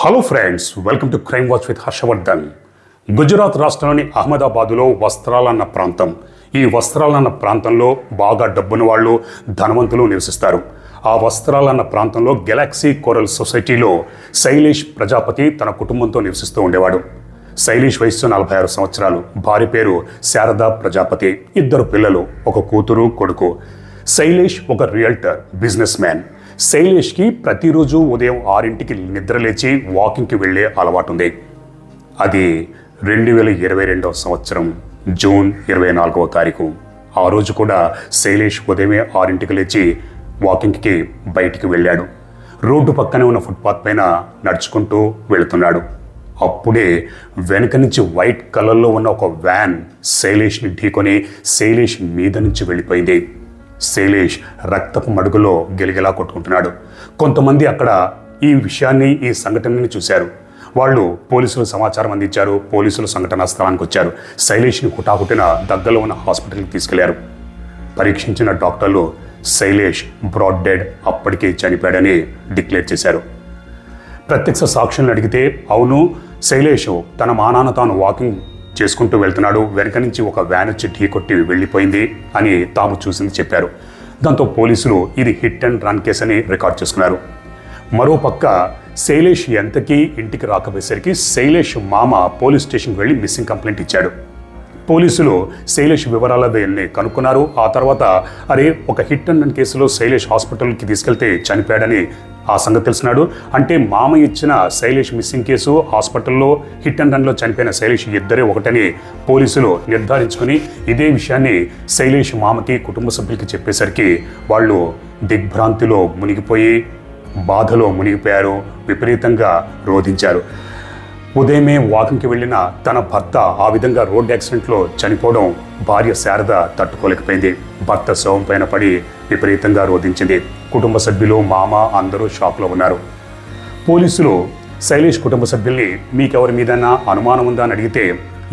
Hello friends, welcome to crime watch with Harshavardhan. Gujarat రాష్ట్రంలోని అహ్మదాబాదులో వస్త్రాలన్న ప్రాంతం. ఈ వస్త్రాలన్న ప్రాంతంలో బాగా డబ్బున్న వాళ్ళు, ధనవంతులు నివసిస్తారు. ఆ వస్త్రాలన్న ప్రాంతంలో గెలాక్సీ కోరల్ సొసైటీలో శైలేష్ ప్రజాపతి తన కుటుంబంతో నివసిస్తూ ఉండేవాడు. శైలేష్ వయస్సు 46 సంవత్సరాలు. భార్య పేరు శారదా ప్రజాపతి. 2 పిల్లలు, ఒక కూతురు, కొడుకు. శైలేష్ ఒక రియల్టర్, బిజినెస్ మ్యాన్. శైలేష్కి ప్రతిరోజు ఉదయం 6ంటికి నిద్రలేచి వాకింగ్కి వెళ్ళే అలవాటు ఉంది. అది 2022 సంవత్సరం జూన్ 24వ తారీఖు. ఆ రోజు కూడా శైలేష్ ఉదయమే 6ంటికి లేచి వాకింగ్కి బయటికి వెళ్ళాడు. రోడ్డు పక్కనే ఉన్న ఫుట్పాత్ పైన నడుచుకుంటూ వెళుతున్నాడు. అప్పుడే వెనక నుంచి వైట్ కలర్లో ఉన్న ఒక వ్యాన్ శైలేష్ని ఢీకొని శైలేష్ మీద నుంచి వెళ్ళిపోయింది. శైలేష్ రక్తపు మడుగులో గెలిగెలా కొట్టుకుంటున్నాడు. కొంతమంది అక్కడ ఈ విషయాన్ని, ఈ సంఘటనని చూశారు. వాళ్ళు పోలీసులు సమాచారం అందించారు. పోలీసులు సంఘటనా స్థలానికి వచ్చారు. శైలేష్ని హుటాహుటిన దగ్గరలో ఉన్న హాస్పిటల్కి తీసుకెళ్లారు. పరీక్షించిన డాక్టర్లు శైలేష్ బ్రాడ్ డెడ్, అప్పటికే చనిపోయాడని డిక్లేర్ చేశారు. ప్రత్యక్ష సాక్షులను అడిగితే, అవును, శైలేష్ తన మానాన తాను వాకింగ్ చేసుకుంటూ వెళ్తున్నాడు, వెనక నుంచి ఒక వ్యాన్ వచ్చి ఢీ కొట్టి వెళ్ళిపోయింది అని తాము చూసింది చెప్పారు. దాంతో పోలీసులు ఇది హిట్ అండ్ రన్ కేసు అని రికార్డ్ చేసుకున్నారు. మరోపక్క శైలేష్ ఎంతకీ ఇంటికి రాకపోయేసరికి శైలేష్ మామ పోలీస్ స్టేషన్కి వెళ్ళి మిస్సింగ్ కంప్లైంట్ ఇచ్చాడు. పోలీసులు శైలేష్ వివరాలన్నీ కనుక్కున్నారు. ఆ తర్వాత ఒక హిట్ అండ్ రన్ కేసులో శైలేష్ హాస్పిటల్కి తీసుకెళ్తే చనిపోయాడని ఆ సంగతి తెలిసినాడు. అంటే మామ ఇచ్చిన శైలేష్ మిస్సింగ్ కేసు, హాస్పిటల్లో హిట్ అండ్ రన్లో చనిపోయిన శైలేష్ ఇద్దరే ఒకటని పోలీసులు నిర్ధారించుకుని ఇదే విషయాన్ని శైలేష్ మామకి, కుటుంబ సభ్యులకి చెప్పేసరికి వాళ్ళు దిగ్భ్రాంతిలో మునిగిపోయి, బాధలో మునిగిపోయారు. విపరీతంగా రోధించారు. ఉదయమే వాకింగ్కి వెళ్ళిన తన భర్త ఆ విధంగా రోడ్ యాక్సిడెంట్లో చనిపోవడం భార్య శారద తట్టుకోలేకపోయింది. భర్త శవం పైన పడి విపరీతంగా రోధించింది. కుటుంబ సభ్యులు, మామ అందరూ షాక్లో ఉన్నారు. పోలీసులు శైలేష్ కుటుంబ సభ్యుల్ని మీకెవరి మీదైనా అనుమానం ఉందా అని అడిగితే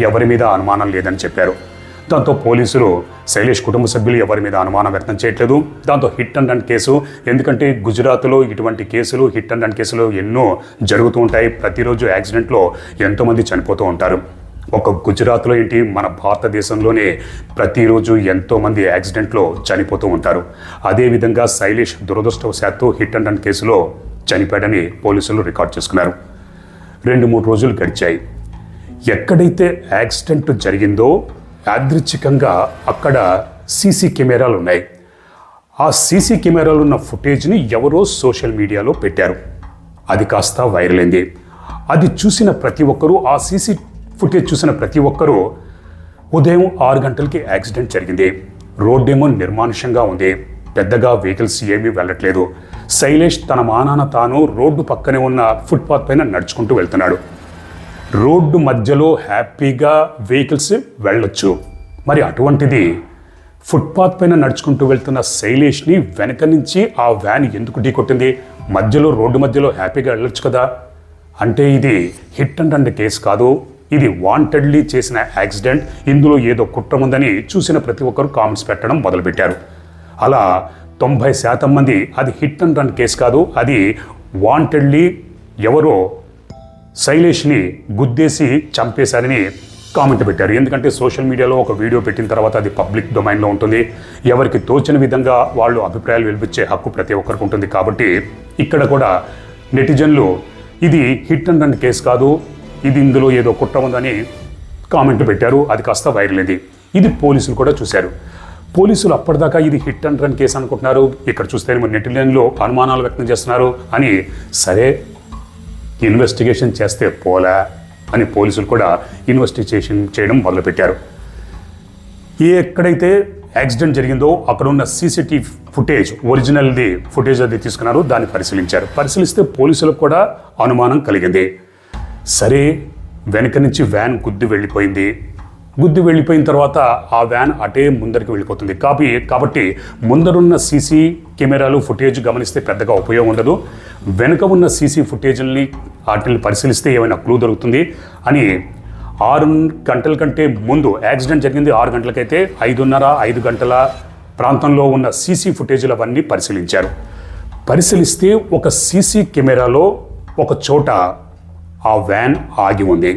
ఎవరి మీద అనుమానం లేదని చెప్పారు. దాంతో పోలీసులు శైలేష్ కుటుంబ సభ్యులు ఎవరి మీద అనుమానం వ్యక్తం చేయట్లేదు. దాంతో హిట్ అండ్ రన్ కేసు, ఎందుకంటే గుజరాత్లో ఇటువంటి కేసులు, హిట్ అండ్ రన్ కేసులు ఎన్నో జరుగుతూ ఉంటాయి. ప్రతిరోజు యాక్సిడెంట్లో ఎంతోమంది చనిపోతూ ఉంటారు. ఒక గుజరాత్లో ఏంటి, మన భారతదేశంలోనే ప్రతిరోజు ఎంతోమంది యాక్సిడెంట్లో చనిపోతూ ఉంటారు. అదేవిధంగా శైలేష్ దురదృష్టవశాత్తు హిట్ అండ్ రన్ కేసులో చనిపోయాడని పోలీసులు రికార్డ్ చేసుకున్నారు. 2-3 రోజులు గడిచాయి. ఎక్కడైతే యాక్సిడెంట్ జరిగిందో యాదృచ్ఛికంగా అక్కడ సీసీ కెమెరాలు ఉన్నాయి. ఆ సీసీ కెమెరాలు ఉన్న ఫుటేజ్ని ఎవరో సోషల్ మీడియాలో పెట్టారు. అది కాస్త వైరల్ అయింది. అది చూసిన ప్రతి ఒక్కరూ, ఆ సీసీ ఫుటేజ్ చూసిన ప్రతి ఒక్కరూ, ఉదయం 6 గంటలకి యాక్సిడెంట్ జరిగింది. రోడ్డేమో నిర్మానుష్యంగా ఉంది. పెద్దగా వెహికల్స్ ఏమీ వెళ్ళట్లేదు. శైలేష్ తన మానాన తాను రోడ్డు పక్కనే ఉన్న ఫుట్పాత్ పైన నడుచుకుంటూ వెళ్తున్నాడు. రోడ్డు మధ్యలో హ్యాపీగా వెహికల్స్ వెళ్ళొచ్చు. మరి అటువంటిది ఫుట్పాత్ పైన నడుచుకుంటూ వెళ్తున్న శైలేష్ని వెనక నుంచి ఆ వ్యాన్ ఎందుకు ఢీకొట్టింది? మధ్యలో, రోడ్డు మధ్యలో హ్యాపీగా వెళ్ళొచ్చు కదా. అంటే ఇది హిట్ అండ్ రన్ కేసు కాదు, ఇది వాంటెడ్లీ చేసిన యాక్సిడెంట్. ఇందులో ఏదో కుట్ర ఉందని చూసిన ప్రతి ఒక్కరు కామెంట్స్ పెట్టడం మొదలుపెట్టారు. అలా 90% మంది అది హిట్ అండ్ రన్ కేసు కాదు, అది వాంటెడ్లీ ఎవరో శైలేష్ని గుద్దేసి చంపేశారని కామెంట్ పెట్టారు. ఎందుకంటే సోషల్ మీడియాలో ఒక వీడియో పెట్టిన తర్వాత అది పబ్లిక్ డొమైన్లో ఉంటుంది. ఎవరికి తోచిన విధంగా వాళ్ళు అభిప్రాయాలు వెలిపించే హక్కు ప్రతి ఒక్కరికి ఉంటుంది. కాబట్టి ఇక్కడ కూడా నెటిజన్లు ఇది హిట్ అండ్ రన్ కేసు కాదు, ఇది ఇందులో ఏదో కుట్ర ఉందని కామెంట్ పెట్టారు. అది కాస్త వైరల్ అయింది. ఇది పోలీసులు కూడా చూశారు. పోలీసులు అప్పటిదాకా ఇది హిట్ అండ్ రన్ కేసు అనుకుంటున్నారు, ఇక్కడ చూస్తే నెటిజన్లు అనుమానాలు వ్యక్తం చేస్తున్నారు అని, సరే ఇన్వెస్టిగేషన్ చేస్తే పోలా అని పోలీసులు కూడా ఇన్వెస్టిగేషన్ చేయడం మొదలుపెట్టారు. ఎక్కడైతే యాక్సిడెంట్ జరిగిందో అక్కడ ఉన్న సీసీటీవీ ఫుటేజ్, ఒరిజినల్ది ఫుటేజ్ అది తీసుకున్నారు. దాన్ని పరిశీలిస్తే పోలీసులకు కూడా అనుమానం కలిగింది. సరే, వెనక నుంచి వ్యాన్ గుద్ది వెళ్ళిపోయిన తర్వాత ఆ వ్యాన్ అటే ముందరికి వెళ్ళిపోతుంది. కాబట్టి ముందరున్న సీసీ కెమెరాలు ఫుటేజ్ గమనిస్తే పెద్దగా ఉపయోగం ఉండదు. వెనుక ఉన్న సీసీ ఫుటేజ్ని వాటిని పరిశీలిస్తే ఏమైనా క్లూ దొరుకుతుంది అని 6 గంటల కంటే ముందు, యాక్సిడెంట్ జరిగింది 6 గంటలకైతే 5:30-5 గంటల ప్రాంతంలో ఉన్న సీసీ ఫుటేజ్లు అవన్నీ పరిశీలించారు. పరిశీలిస్తే ఒక సీసీ కెమెరాలో ఒక చోట ఆ వ్యాన్ ఆగి ఉంది.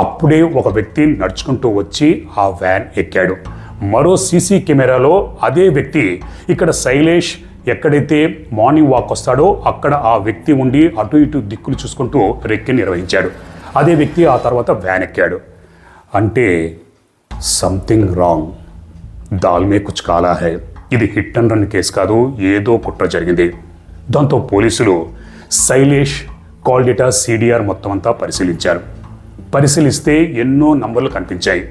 అప్పుడే ఒక వ్యక్తి నడుచుకుంటూ వచ్చి ఆ వ్యాన్ ఎక్కాడు. మరో సీసీ కెమెరాలో అదే వ్యక్తి ఇక్కడ శైలేష్ ఎక్కడైతే మార్నింగ్ వాక్ వస్తాడో అక్కడ ఆ వ్యక్తి ఉండి అటు ఇటు దిక్కులు చూసుకుంటూ రెక్కి నిర్వహించాడు. అదే వ్యక్తి ఆ తర్వాత వ్యాన్ ఎక్కాడు. అంటే సంథింగ్ రాంగ్, దాల్మే కుచ్ కాలా హై. ఇది హిట్ అండ్ రన్ కేసు కాదు, ఏదో కుట్ర జరిగింది. దాంతో పోలీసులు శైలేష్ కాల్ డేటా CDR మొత్తం అంతా పరిశీలించారు. పరిశీలిస్తే ఎన్నో నంబర్లు కనిపించాయి.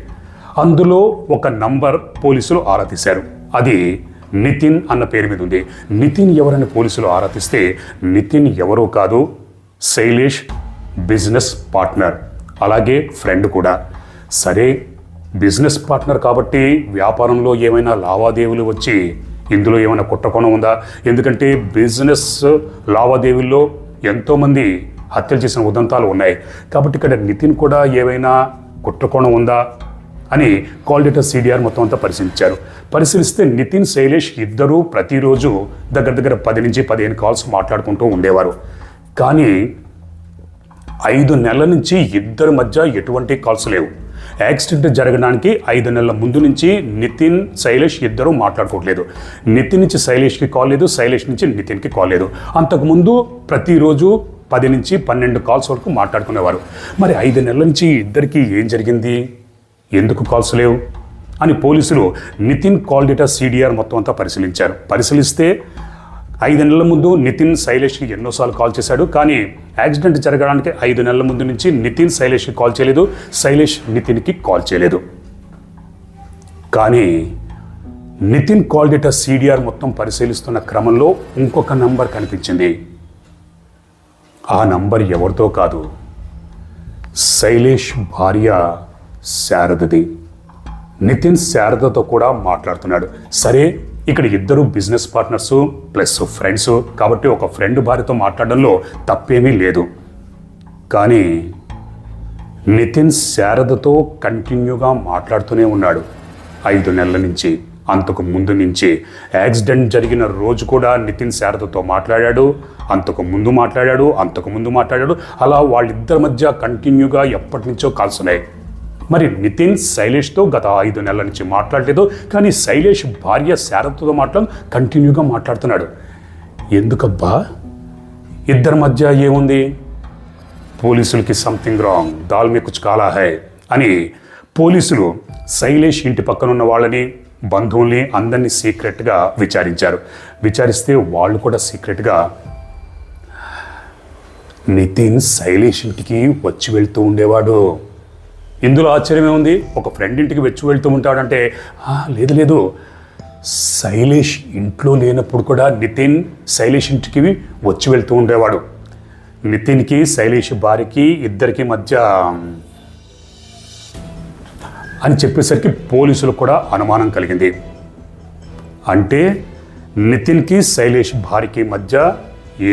అందులో ఒక నంబర్ పోలీసులు ఆరా తీశారు. అది నితిన్ అన్న పేరు మీద ఉంది. నితిన్ ఎవరని పోలీసులు ఆరా తీస్తే నితిన్ ఎవరో కాదు, శైలేష్ బిజినెస్ పార్ట్నర్, అలాగే ఫ్రెండ్ కూడా. సరే, బిజినెస్ పార్ట్నర్ కాబట్టి వ్యాపారంలో ఏమైనా లావాదేవీలు వచ్చి ఇందులో ఏమైనా కుట్రకోణం ఉందా? ఎందుకంటే బిజినెస్ లావాదేవీల్లో ఎంతోమంది హత్యలు చేసిన ఉదంతాలు ఉన్నాయి. కాబట్టి ఇక్కడ నితిన్ కూడా ఏమైనా కుట్రకోణం ఉందా అని కాల్ డేటా CDR మొత్తం అంతా పరిశీలించారు. పరిశీలిస్తే నితిన్ శైలేష్ ఇద్దరూ ప్రతిరోజు దగ్గర 10 నుంచి 15 కాల్స్ మాట్లాడుకుంటూ ఉండేవారు. కానీ 5 నెలల నుంచి ఇద్దరి మధ్య ఎటువంటి కాల్స్ లేవు. యాక్సిడెంట్ జరగడానికి 5 నెలల ముందు నుంచి నితిన్ శైలేష్ ఇద్దరూ మాట్లాడుకోవట్లేదు. నితిన్ నుంచి శైలేష్కి కాల్ లేదు, శైలేష్ నుంచి నితిన్కి కాల్ లేదు. అంతకుముందు ప్రతిరోజు 10 నుంచి 12 కాల్స్ వరకు మాట్లాడుకునేవారు. మరి 5 నెలల నుంచి ఇద్దరికి ఏం జరిగింది, ఎందుకు కాల్స్ లేవు అని పోలీసులు నితిన్ కాల్ డేటా CDR మొత్తం అంతా పరిశీలించారు. పరిశీలిస్తే 5 నెలల ముందు నితిన్ శైలేష్కి ఎన్నోసార్లు కాల్ చేశాడు. కానీ యాక్సిడెంట్ జరగడానికి 5 నెలల ముందు నుంచి నితిన్ శైలేష్కి కాల్ చేయలేదు, శైలేష్ నితిన్కి కాల్ చేయలేదు. కానీ నితిన్ కాల్ డేటా CDR మొత్తం పరిశీలిస్తున్న క్రమంలో ఇంకొక నంబర్ కనిపించింది. ఆ నంబర్ ఎవరితో కాదు, శైలేష్ భార్య శారదది. నితిన్ శారదతో కూడా మాట్లాడుతున్నాడు. సరే, ఇక్కడ ఇద్దరు బిజినెస్ పార్ట్నర్స్ ప్లస్ ఫ్రెండ్స్ కాబట్టి ఒక ఫ్రెండ్ భార్యతో మాట్లాడడంలో తప్పేమీ లేదు. కానీ నితిన్ శారదతో కంటిన్యూగా మాట్లాడుతూనే ఉన్నాడు 5 నెలల నుంచి. అంతకు ముందు నుంచి యాక్సిడెంట్ జరిగిన రోజు కూడా నితిన్ శారదతో మాట్లాడాడు, అంతకు ముందు మాట్లాడాడు. అలా వాళ్ళిద్దరి మధ్య కంటిన్యూగా ఎప్పటి నుంచో కాల్స్ ఉన్నాయి. మరి నితిన్ శైలేష్తో గత 5 నెలల నుంచి మాట్లాడలేదు, కానీ శైలేష్ భార్య శారదతో మాత్రం కంటిన్యూగా మాట్లాడుతున్నాడు. ఎందుకబ్బా, ఇద్దరి మధ్య ఏముంది? పోలీసులకి సంథింగ్ రాంగ్, దాల్మే కుచ్ కాలా హై అని పోలీసులు శైలేష్ ఇంటి పక్కనున్న వాళ్ళని, బంధువుల్ని అందరినీ సీక్రెట్గా విచారించారు. విచారిస్తే వాళ్ళు కూడా సీక్రెట్గా నితిన్ శైలేష్ ఇంటికి వచ్చి వెళ్తూ ఉండేవాడు. ఇందులో ఆశ్చర్యమే ఉంది. ఒక ఫ్రెండ్ ఇంటికి వచ్చి వెళ్తూ ఉంటాడంటే లేదు, శైలేష్ ఇంట్లో లేనప్పుడు కూడా నితిన్ శైలేష్ ఇంటికి వచ్చి వెళ్తూ ఉండేవాడు. నితిన్కి శైలేష్ భార్యకి ఇద్దరికి మధ్య అని చెప్పేసరికి పోలీసులకు కూడా అనుమానం కలిగింది. అంటే నితిన్కి శైలేష్ భార్యకి మధ్య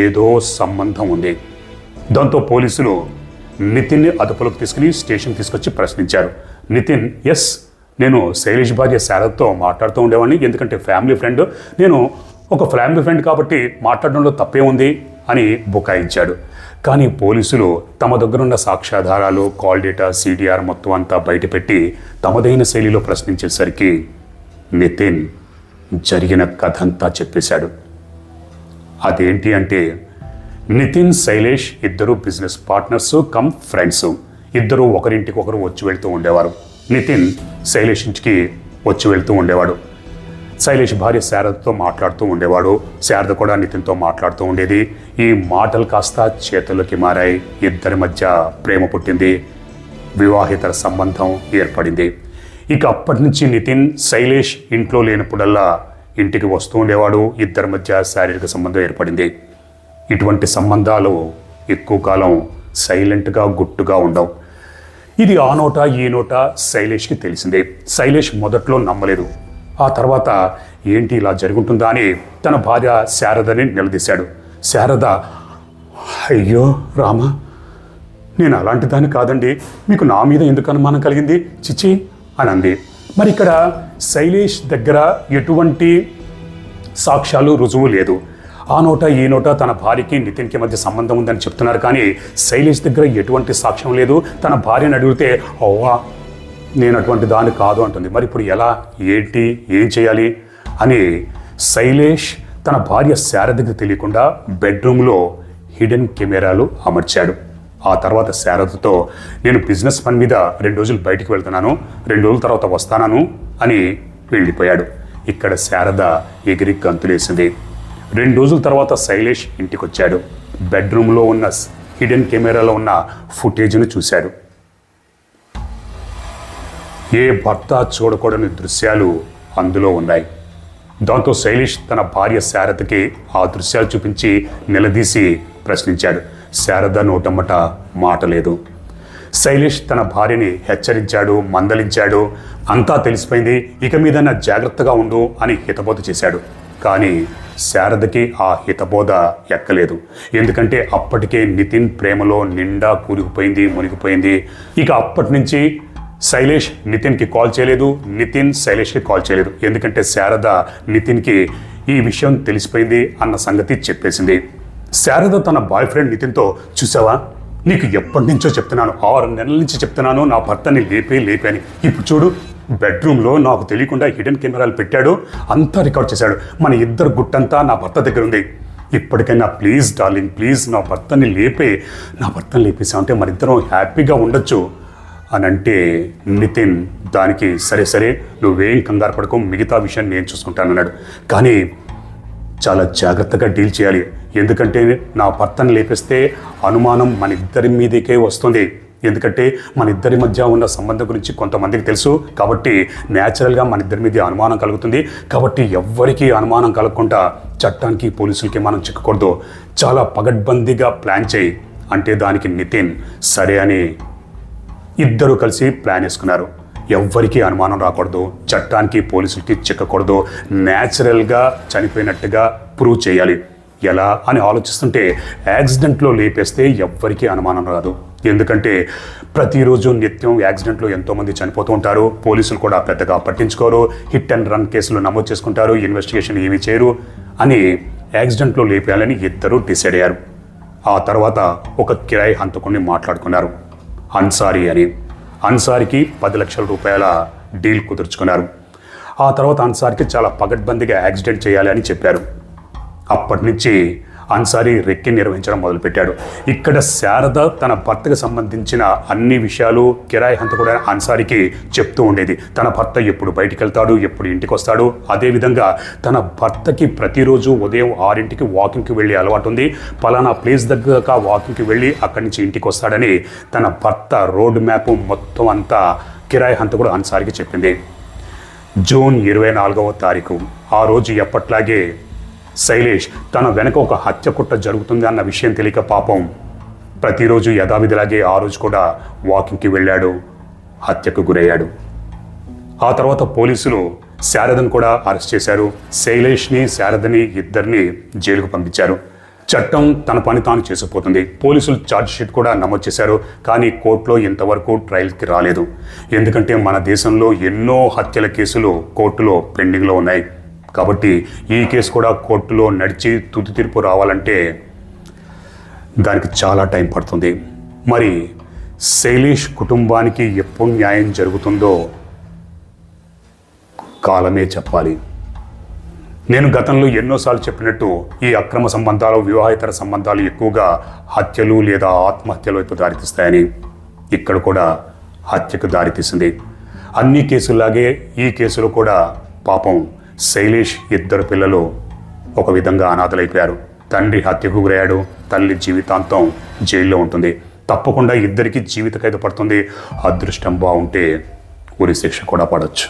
ఏదో సంబంధం ఉంది. దాంతో పోలీసులు నితిన్ని అదుపులోకి తీసుకుని స్టేషన్ తీసుకొచ్చి ప్రశ్నించారు. నితిన్, ఎస్, నేను శైలేష్ భార్య శారదతో మాట్లాడుతూ ఉండేవాడిని, ఎందుకంటే ఫ్యామిలీ ఫ్రెండ్, నేను ఒక ఫ్యామిలీ ఫ్రెండ్ కాబట్టి మాట్లాడడంలో తప్పే ఉంది అని బుకాయించాడు. కానీ పోలీసులు తమ దగ్గరున్న సాక్ష్యాధారాలు, కాల్ డేటా CDR మొత్తం అంతా బయటపెట్టి తమదైన శైలిలో ప్రశ్నించేసరికి నితిన్ జరిగిన కథ అంతా చెప్పేశాడు. అదేంటి అంటే, నితిన్ శైలేష్ ఇద్దరు బిజినెస్ పార్ట్నర్స్ కమ్ ఫ్రెండ్స్. ఇద్దరు ఒకరింటికి ఒకరు వచ్చి వెళ్తూ ఉండేవారు. నితిన్ శైలేష్ ఇంటికి వచ్చి వెళ్తూ ఉండేవాడు. శైలేష్ భార్య శారదతో మాట్లాడుతూ ఉండేవాడు. శారద కూడా నితిన్తో మాట్లాడుతూ ఉండేది. ఈ మాటలు కాస్త చేతుల్లోకి మారాయి. ఇద్దరి మధ్య ప్రేమ పుట్టింది, వివాహేతర సంబంధం ఏర్పడింది. ఇక అప్పటి నుంచి నితిన్ శైలేష్ ఇంట్లో లేనప్పుడల్లా ఇంటికి వస్తూ ఉండేవాడు. ఇద్దరి మధ్య శారీరక సంబంధం ఏర్పడింది. ఇటువంటి సంబంధాలు ఎక్కువ కాలం సైలెంట్గా గుట్టుగా ఉండవు. ఇది ఆ నోట ఈ నోట శైలేష్కి తెలిసిందే. శైలేష్ మొదట్లో నమ్మలేదు. ఆ తర్వాత ఏంటి ఇలా జరుగుతుందా అని తన భార్య శారదని నిలదీశాడు. శారద, అయ్యో రామా, నేను అలాంటి దాన్ని కాదండి, మీకు నా మీద ఎందుకు అనుమానం కలిగింది, చిచి అని అంది. మరి ఇక్కడ శైలేష్ దగ్గర ఎటువంటి సాక్ష్యాలు, రుజువు లేదు. ఆ నోట ఈ నోట తన భార్యకి నితిన్కి మధ్య సంబంధం ఉందని చెప్తున్నారు, కానీ శైలేష్ దగ్గర ఎటువంటి సాక్ష్యం లేదు. తన భార్యను అడిగితే ఓవా నేను అటువంటి దాన్ని కాదు అంటుంది. మరి ఇప్పుడు ఎలా, ఏంటి, ఏం చేయాలి అని శైలేష్ తన భార్య శారదకి తెలియకుండా బెడ్రూమ్లో హిడెన్ కెమెరాలు అమర్చాడు. ఆ తర్వాత శారదతో నేను బిజినెస్ పని మీద 2 రోజులు బయటికి వెళ్తున్నాను, 2 రోజుల తర్వాత వస్తాను అని వెళ్ళిపోయాడు. ఇక్కడ శారద ఎగిరి గంతులేసింది. 2 రోజుల తర్వాత శైలేష్ ఇంటికి వచ్చాడు. బెడ్రూమ్లో ఉన్న హిడెన్ కెమెరాలో ఉన్న ఫుటేజ్ను చూశాడు. ఏ భర్త చూడకూడని దృశ్యాలు అందులో ఉన్నాయి. దాంతో శైలేష్ తన భార్య శారదకి ఆ దృశ్యాలు చూపించి నిలదీసి ప్రశ్నించాడు. శారద నోటమ్మట మాట లేదు. శైలేష్ తన భార్యని హెచ్చరించాడు, మందలించాడు. అంతా తెలిసిపోయింది, ఇక మీదన్నా జాగ్రత్తగా ఉండు అని హితబోధ చేశాడు. కానీ శారదకి ఆ హితబోధ ఎక్కలేదు. ఎందుకంటే అప్పటికే నితిన్ ప్రేమలో నిండా కూరుకుపోయింది, మునిగిపోయింది. ఇక అప్పటి నుంచి శైలేష్ నితిన్కి కాల్ చేయలేదు, నితిన్ శైలేష్కి కాల్ చేయలేదు. ఎందుకంటే శారద నితిన్కి ఈ విషయం తెలిసిపోయింది అన్న సంగతి చెప్పేసింది. శారద తన బాయ్ ఫ్రెండ్ నితిన్తో, చూసావా నీకు ఎప్పటి నుంచో చెప్తున్నాను, 6 నెలల నుంచి చెప్తున్నాను నా భర్తని లేపని. ఇప్పుడు చూడు బెడ్రూమ్లో నాకు తెలియకుండా హిడెన్ కెమెరాలు పెట్టాడు, అంతా రికార్డ్ చేశాడు. మన ఇద్దరు గుట్టంతా నా భర్త దగ్గర ఉంది. ఇప్పటికైనా ప్లీజ్ డార్లింగ్, ప్లీజ్ నా భర్తని లేపేసామంటే మరిద్దరం హ్యాపీగా ఉండొచ్చు అని అంటే నితిన్ దానికి సరే నువ్వేం కంగారు పడకు, మిగతా విషయం నేను చూసుకుంటానన్నాడు. కానీ చాలా జాగ్రత్తగా డీల్ చేయాలి. ఎందుకంటే నా భర్తను లేపేస్తే అనుమానం మన ఇద్దరి మీదకే వస్తుంది. ఎందుకంటే మన ఇద్దరి మధ్య ఉన్న సంబంధం గురించి కొంతమందికి తెలుసు, కాబట్టి న్యాచురల్గా మన ఇద్దరి మీద అనుమానం కలుగుతుంది. కాబట్టి ఎవ్వరికీ అనుమానం కలగకుండా చట్టానికి పోలీసులకి మనం చిక్కకూడదు, చాలా పగడ్బందీగా ప్లాన్ చేయి అంటే దానికి నితిన్ సరే అని ఇద్దరు కలిసి ప్లాన్ వేసుకున్నారు. ఎవ్వరికీ అనుమానం రాకూడదు, చట్టానికి పోలీసులకి చిక్కకూడదు, న్యాచురల్గా చనిపోయినట్టుగా ప్రూవ్ చేయాలి. ఎలా అని ఆలోచిస్తుంటే యాక్సిడెంట్లో లేపేస్తే ఎవ్వరికీ అనుమానం రాదు. ఎందుకంటే ప్రతిరోజు నిత్యం యాక్సిడెంట్లో ఎంతోమంది చనిపోతూ ఉంటారు. పోలీసులు కూడా పెద్దగా పట్టించుకోరు, హిట్ అండ్ రన్ కేసులు నమోదు చేసుకుంటారు, ఇన్వెస్టిగేషన్ ఏమీ చేయరు అని యాక్సిడెంట్లో లేపేయాలని ఇద్దరు డిసైడ్ అయ్యారు. ఆ తర్వాత ఒక కిరాయి హంతకుడిని మాట్లాడుకున్నారు, అన్సారీ అని. అన్సారీకి 10 లక్షల రూపాయల డీల్ కుదుర్చుకున్నారు. ఆ తర్వాత అన్సారీకి చాలా పగడ్బందీగా యాక్సిడెంట్ చేయాలి అని చెప్పారు. అప్పటి నుంచి అన్సారీ రెక్కి నిర్వహించడం మొదలుపెట్టాడు. ఇక్కడ శారద తన భర్తకు సంబంధించిన అన్ని విషయాలు కిరాయి హంతకుడు అన్సారీకి చెప్తూ ఉండేది. తన భర్త ఎప్పుడు బయటికి వెళ్తాడు, ఎప్పుడు ఇంటికి వస్తాడు. అదేవిధంగా తన భర్తకి ప్రతిరోజు ఉదయం 6ంటికి వాకింగ్కి వెళ్ళే అలవాటు ఉంది. పలానా ప్లేస్ దగ్గర వాకింగ్కి వెళ్ళి అక్కడి నుంచి ఇంటికి వస్తాడని తన భర్త రోడ్ మ్యాప్ మొత్తం అంతా కిరాయి హంతకుడు అన్సారీకి చెప్పింది. జూన్ 24వ తారీఖు ఆ రోజు ఎప్పట్లాగే శైలేష్ తన వెనక ఒక హత్య కుట్ర జరుగుతుంది అన్న విషయం తెలియక పాపం ప్రతిరోజు యథావిధిలాగే ఆ రోజు కూడా వాకింగ్కి వెళ్ళాడు, హత్యకు గురయ్యాడు. ఆ తర్వాత పోలీసులు శారదను కూడా అరెస్ట్ చేశారు. శైలేష్ని శారదని ఇద్దరిని జైలుకు పంపించారు. చట్టం తన పని తాను చేసుకుపోతుంది. పోలీసులు ఛార్జ్షీట్ కూడా నమోదు చేశారు. కానీ కోర్టులో ఇంతవరకు ట్రయల్కి రాలేదు. ఎందుకంటే మన దేశంలో ఎన్నో హత్యల కేసులు కోర్టులో పెండింగ్లో ఉన్నాయి. కాబట్టి ఈ కేసు కూడా కోర్టులో నడిచి తుది తీర్పు రావాలంటే దానికి చాలా టైం పడుతుంది. మరి శైలేష్ కుటుంబానికి ఎప్పుడు న్యాయం జరుగుతుందో కాలమే చెప్పాలి. నేను గతంలో ఎన్నోసార్లు చెప్పినట్టు ఈ అక్రమ సంబంధాలు, వివాహేతర సంబంధాలు ఎక్కువగా హత్యలు లేదా ఆత్మహత్యలు వైపు దారితీస్తాయని. ఇక్కడ కూడా హత్యకు దారితీసింది. అన్ని కేసుల్లాగే ఈ కేసులో కూడా పాపం శైలేష్ ఇద్దరు పిల్లలు ఒక విధంగా అనాథలైపోయారు. తండ్రి హత్యకు గురయ్యాడు, తల్లి జీవితాంతం జైల్లో ఉంటుంది. తప్పకుండా ఇద్దరికి జీవిత ఖైదు పడుతుంది. అదృష్టం బాగుంటే ఉరి శిక్ష కూడా పడవచ్చు.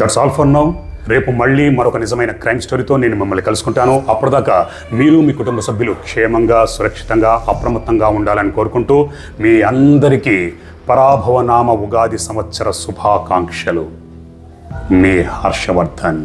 That's all for now. రేపు మళ్ళీ మరొక నిజమైన క్రైమ్ స్టోరీతో నేను మిమ్మల్ని కలుసుకుంటాను. అప్పటిదాకా మీరు మీ కుటుంబ సభ్యులు క్షేమంగా, సురక్షితంగా, అప్రమత్తంగా ఉండాలని కోరుకుంటూ మీ అందరికీ పరాభవనామ ఉగాది సంవత్సర శుభాకాంక్షలు. మీ హర్షవర్ధన్.